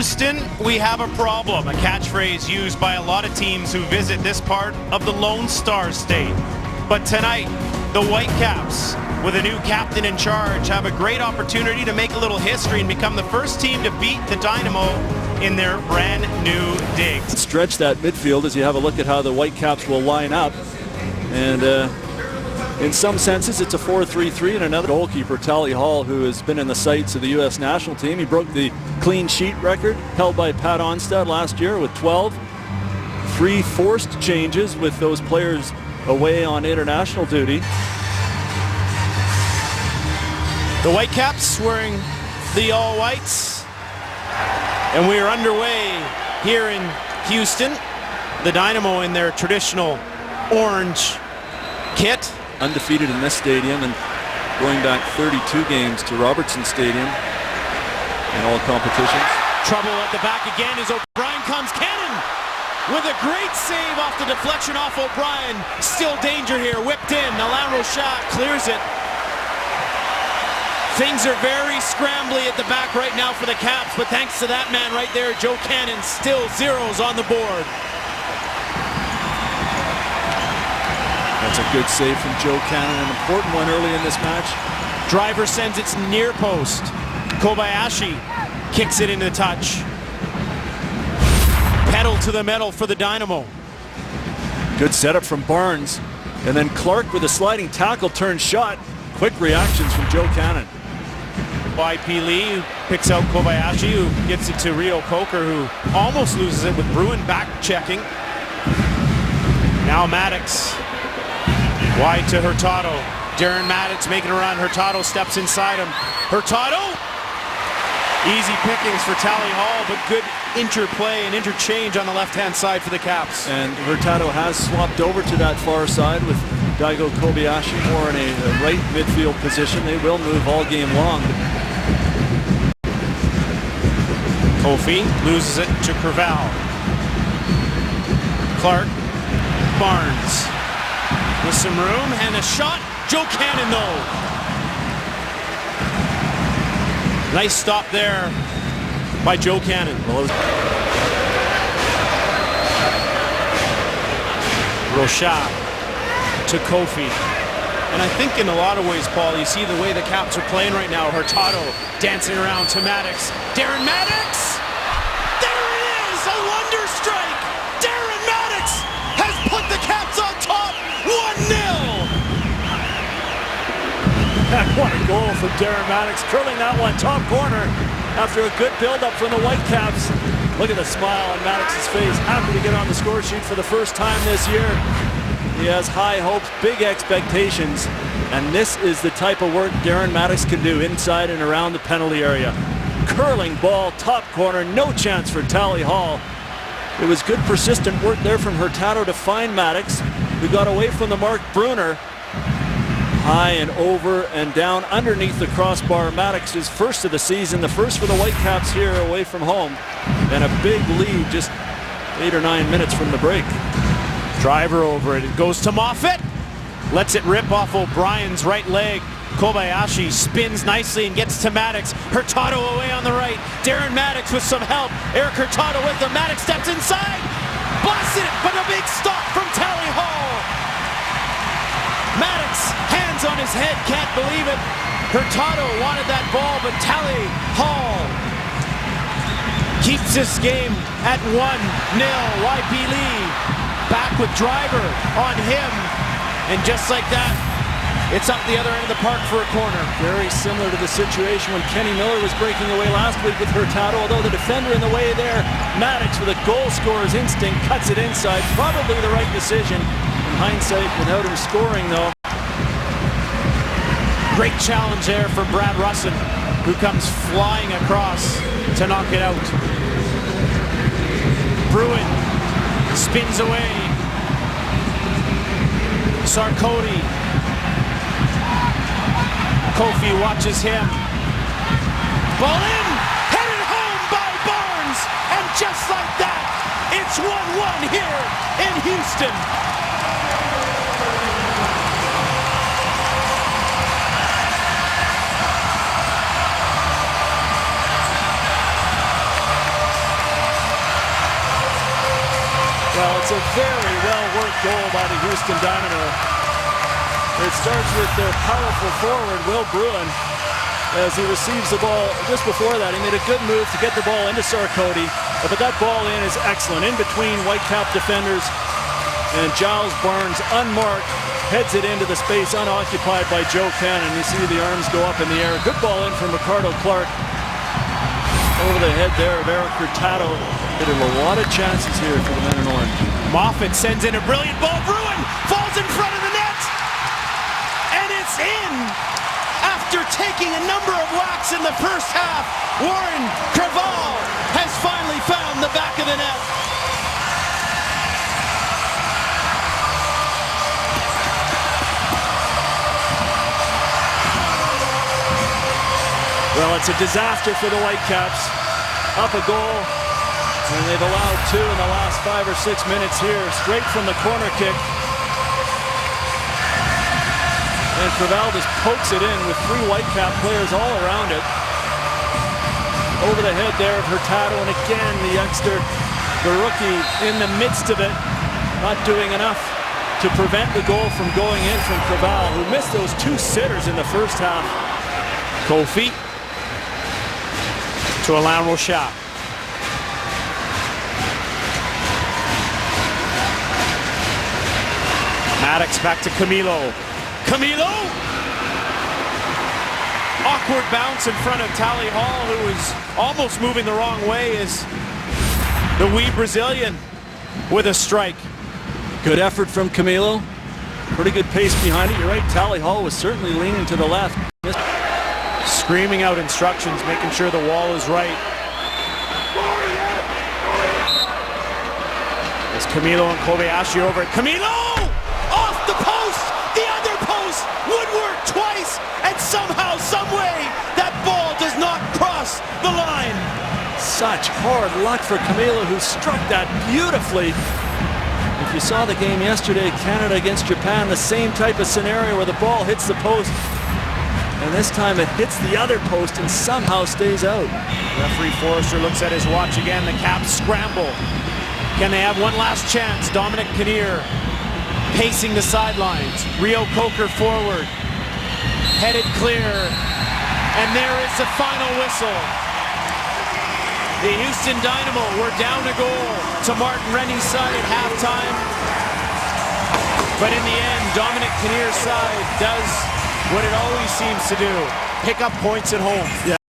Houston, we have a problem, a catchphrase used by a lot of teams who visit this part of the Lone Star State. But tonight, the Whitecaps, with a new captain in charge, have a great opportunity to make a little history and become the first team to beat the Dynamo in their brand new digs. Stretch that midfield as you have a look at how the Whitecaps will line up. And in some senses, it's a 4-3-3, and another goalkeeper, Tally Hall, who has been in the sights of the U.S. national team. He broke the clean sheet record held by Pat Onstad last year with 12. 3 forced changes with those players away on international duty. The Whitecaps wearing the all-whites, and we are underway here in Houston. The Dynamo in their traditional orange kit. Undefeated in this stadium and going back 32 games to Robertson Stadium in all competitions. Trouble at the back again as O'Brien comes. Cannon with a great save off the deflection off O'Brien. Still danger here, whipped in. Alain Rochat clears it. Things are very scrambly at the back right now for the Caps, but thanks to that man right there, Joe Cannon, still zeros on the board. That's a good save from Joe Cannon, an important one early in this match. Driver sends it near post. Kobayashi kicks it into touch. Pedal to the metal for the Dynamo. Good setup from Barnes. And then Clark with a sliding tackle turn shot. Quick reactions from Joe Cannon. YP Lee picks out Kobayashi, who gets it to Rio Coker, who almost loses it with Bruin back checking. Now Maddox. Wide to Hurtado. Darren Maddox making a run. Hurtado steps inside him. Hurtado! Easy pickings for Tally Hall, but good interplay and interchange on the left-hand side for the Caps. And Hurtado has swapped over to that far side with Daigo Kobayashi more in a right midfield position. They will move all game long. Kofi loses it to Creval. Clark. Barnes. With some room and a shot. Joe Cannon though. Nice stop there by Joe Cannon. Rochat to Kofi. And I think in a lot of ways, Paul, you see the way the Caps are playing right now. Hurtado dancing around to Maddox. Darren Maddox! There it is! A wonder strike! Darren Maddox has put the Caps on top! 1-0! What a goal from Darren Maddox, curling that one top corner after a good build-up from the Whitecaps. Look at the smile on Maddox's face, happy to get on the score sheet for the first time this year. He has high hopes, big expectations, and this is the type of work Darren Maddox can do inside and around the penalty area. Curling ball, top corner, no chance for Tally Hall. It was good persistent work there from Hurtado to find Maddox, who got away from the mark Bruner. High and over and down underneath the crossbar. Maddox is first of the season, the first for the Whitecaps here away from home, and a big lead just 8 or 9 minutes from the break. Driver over it. It goes to Moffat. Lets it rip off O'Brien's right leg. Kobayashi spins nicely and gets to Maddox. Hurtado away on the right. Darren Maddox with some help. Eric Hurtado with the Maddox steps inside. Blasted it, but a big stop from Tally Hall. Maddox, hands on his head, can't believe it. Hurtado wanted that ball, but Tally Hall keeps this game at 1-0. YP Lee back with Driver on him. And just like that, it's up the other end of the park for a corner. Very similar to the situation when Kenny Miller was breaking away last week with Hurtado, although the defender in the way there. Maddox with a goal scorer's instinct cuts it inside. Probably the right decision. In hindsight, without him scoring though. Great challenge there for Brad Russin, who comes flying across to knock it out. Bruin spins away. Sarkodie. Kofi watches him. Ball in! Headed home by Barnes! And just like that, it's 1-1 here in Houston. Well, it's a very well-worked goal by the Houston Dynamo. It starts with their powerful forward, Will Bruin, as he receives the ball. Just before that, he made a good move to get the ball into Sarkodie, but that ball in is excellent. In between Whitecap defenders, and Giles Barnes, unmarked, heads it into the space unoccupied by Joe Cannon. You see the arms go up in the air. Good ball in from Ricardo Clark. Over the head there of Eric Hurtado. Hit a lot of chances here for the men in orange. Moffat sends in a brilliant ball. Bruin falls in front of the net. And it's in. After taking a number of whacks in the first half, Warren Creval has finally found the back of the net. Well, it's a disaster for the Whitecaps. Up a goal, and they've allowed 2 in the last 5 or 6 minutes here, straight from the corner kick. And Creval just pokes it in with 3 Whitecap players all around it. Over the head there of Hurtado, and again the youngster, the rookie, in the midst of it, not doing enough to prevent the goal from going in from Creval, who missed those 2 sitters in the first half. Kofi to Alain Rochat. Maddox back to Camilo. Camilo! Awkward bounce in front of Tally Hall, who was almost moving the wrong way, as the wee Brazilian with a strike. Good effort from Camilo. Pretty good pace behind it. You're right, Tally Hall was certainly leaning to the left. Screaming out instructions, making sure the wall is right. As Camilo and Kobayashi over it. Camilo! Off the post! The other post! Woodward twice! And somehow, someway, that ball does not cross the line. Such hard luck for Camilo, who struck that beautifully. If you saw the game yesterday, Canada against Japan, the same type of scenario where the ball hits the post. And this time it hits the other post and somehow stays out. Referee Forrester looks at his watch again. The Caps scramble. Can they have one last chance? Dominic Kinnear pacing the sidelines. Rio Coker forward. Headed clear. And there is the final whistle. The Houston Dynamo were down a goal to Martin Rennie's side at halftime. But in the end, Dominic Kinnear's side does what it always seems to do, pick up points at home. Yeah.